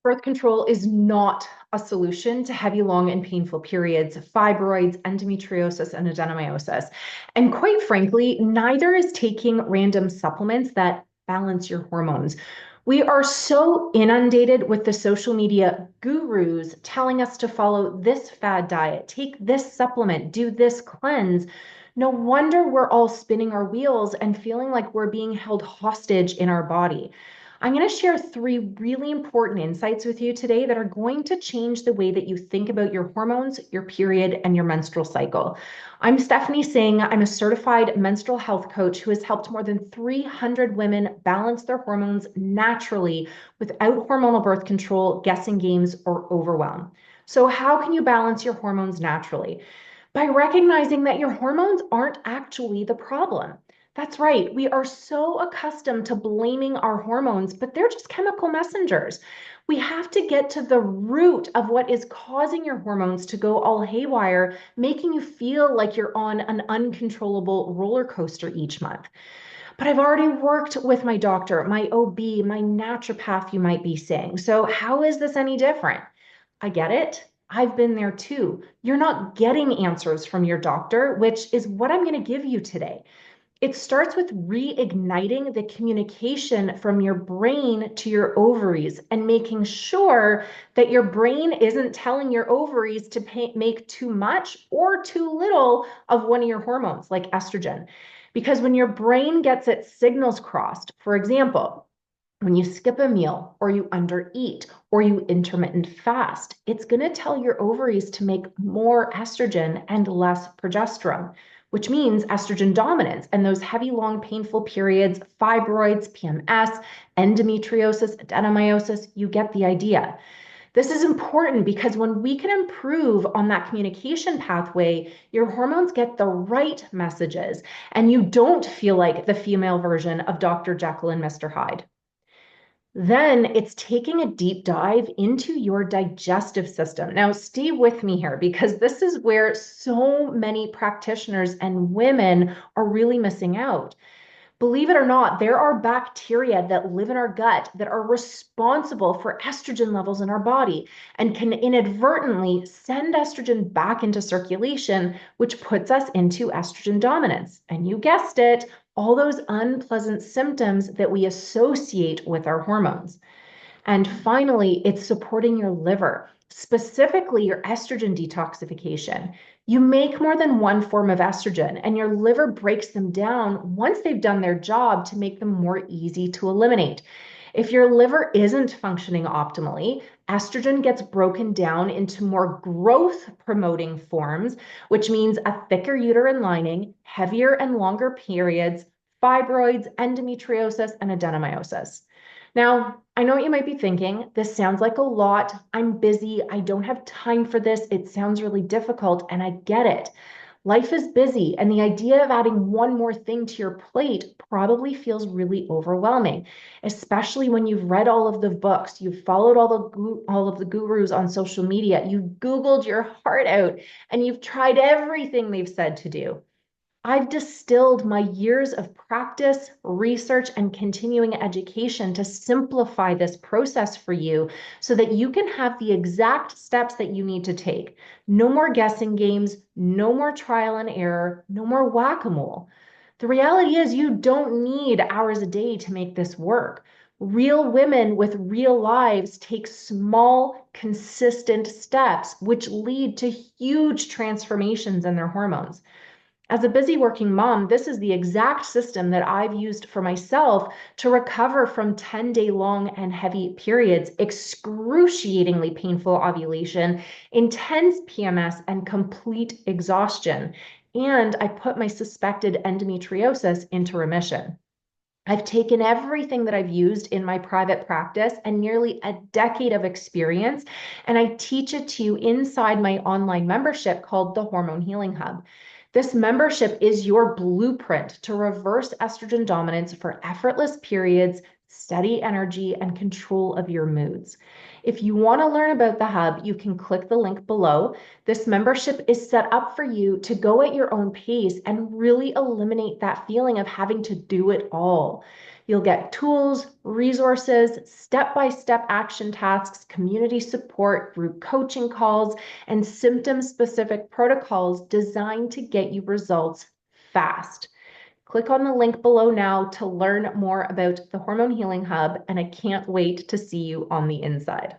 Birth control is not a solution to heavy, long, and painful periods, fibroids, endometriosis, and adenomyosis. And quite frankly, neither is taking random supplements that balance your hormones. We are so inundated with the social media gurus telling us to follow this fad diet, take this supplement, do this cleanse. No wonder we're all spinning our wheels and feeling like we're being held hostage in our body. I'm going to share three really important insights with you today that are going to change the way that you think about your hormones, your period, and your menstrual cycle. I'm Stephanie Singh. I'm a certified menstrual health coach who has helped more than 300 women balance their hormones naturally without hormonal birth control, guessing games, or overwhelm. So, how can you balance your hormones naturally? By recognizing that your hormones aren't actually the problem. That's right. We are so accustomed to blaming our hormones, but they're just chemical messengers. We have to get to the root of what is causing your hormones to go all haywire, making you feel like you're on an uncontrollable roller coaster each month. But I've already worked with my doctor, my OB, my naturopath, you might be saying. So, how is this any different? I get it. I've been there too. You're not getting answers from your doctor, which is what I'm going to give you today. It starts with reigniting the communication from your brain to your ovaries and making sure that your brain isn't telling your ovaries to make too much or too little of one of your hormones, like estrogen. Because when your brain gets its signals crossed, for example, when you skip a meal or you undereat or you intermittent fast, it's going to tell your ovaries to make more estrogen and less progesterone, which means estrogen dominance and those heavy, long, painful periods, fibroids, PMS, endometriosis, adenomyosis, you get the idea. This is important because when we can improve on that communication pathway, your hormones get the right messages and you don't feel like the female version of Dr. Jekyll and Mr. Hyde. Then it's taking a deep dive into your digestive system. Now, stay with me here because this is where so many practitioners and women are really missing out. Believe it or not, there are bacteria that live in our gut that are responsible for estrogen levels in our body and can inadvertently send estrogen back into circulation, which puts us into estrogen dominance. And you guessed it, all those unpleasant symptoms that we associate with our hormones. And finally, it's supporting your liver, specifically your estrogen detoxification. You make more than one form of estrogen, and your liver breaks them down once they've done their job to make them more easy to eliminate. If your liver isn't functioning optimally, estrogen gets broken down into more growth promoting forms, which means a thicker uterine lining, heavier and longer periods, fibroids, endometriosis, and adenomyosis. Now, I know what you might be thinking. This sounds like a lot. I'm busy. I don't have time for this. It sounds really difficult, and I get it. Life is busy, and the idea of adding one more thing to your plate probably feels really overwhelming, especially when you've read all of the books, you've followed all of the gurus on social media, you've Googled your heart out, and you've tried everything they've said to do. I've distilled my years of practice, research, and continuing education to simplify this process for you so that you can have the exact steps that you need to take. No more guessing games, no more trial and error, no more whack-a-mole. The reality is you don't need hours a day to make this work. Real women with real lives take small, consistent steps, which lead to huge transformations in their hormones. As a busy working mom, this is the exact system that I've used for myself to recover from 10-day long and heavy periods, excruciatingly painful ovulation, intense PMS, and complete exhaustion. And I put my suspected endometriosis into remission. I've taken everything that I've used in my private practice and nearly a decade of experience, and I teach it to you inside my online membership called the Hormone Healing Hub. This membership is your blueprint to reverse estrogen dominance for effortless periods, steady energy, and control of your moods. If you want to learn about the hub, you can click the link below. This membership is set up for you to go at your own pace and really eliminate that feeling of having to do it all. You'll get tools, resources, step-by-step action tasks, community support, group coaching calls, and symptom-specific protocols designed to get you results fast. Click on the link below now to learn more about the Hormone Healing Hub, and I can't wait to see you on the inside.